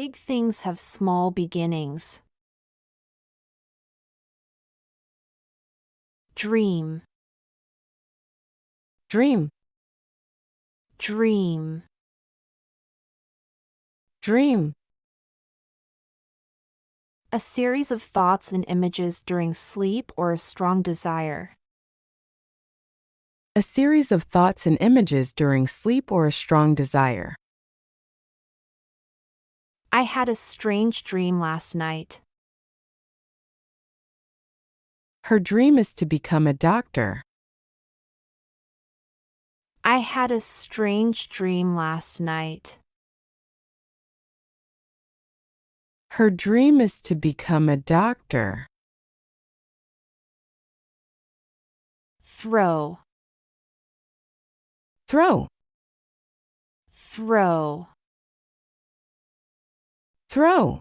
Big things have small beginnings. Dream, Dream. dream. Dream. A series of thoughts and images during sleep or a strong desire. A series of thoughts and images during sleep or a strong desire. I had a strange dream last night. Her dream is to become a doctor. I had a strange dream last night. Her dream is to become a doctor. Throw, Throw. throw. Throw.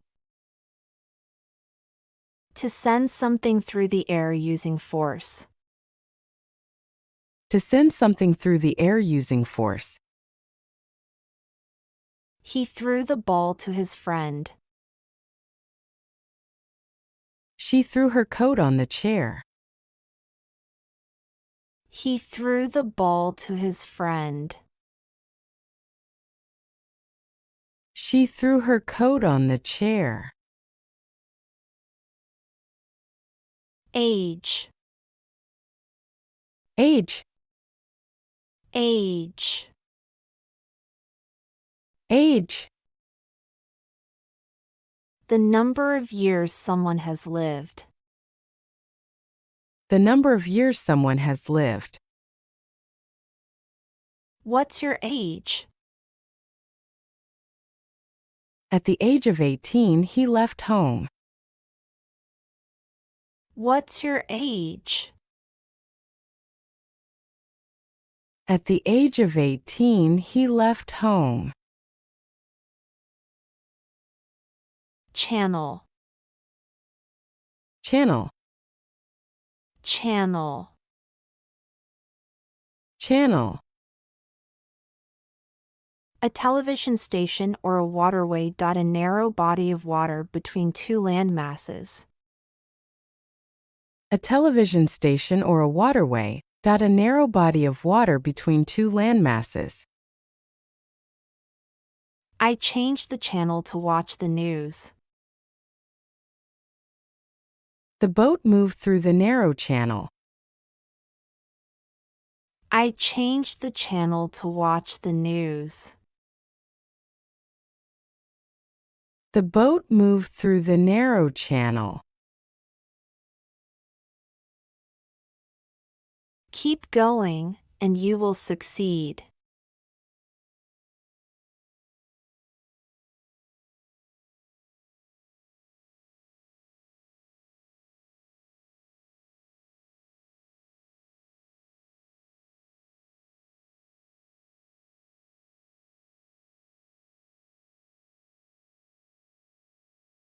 To send something through the air using force. To send something through the air using force. He threw the ball to his friend. She threw her coat on the chair. He threw the ball to his friend. She threw her coat on the chair. Age, Age. age. Age. The number of years someone has lived. The number of years someone has lived. What's your age? At the age of 18, he left home. What's your age? At the age of 18, he left home. Channel, Channel. channel. Channel. A television station or a waterway. A narrow body of water between two land masses. A television station or a waterway. A narrow body of water between two land masses. I changed the channel to watch the news. The boat moved through the narrow channel. I changed the channel to watch the news. The boat moved through the narrow channel. Keep going, and you will succeed.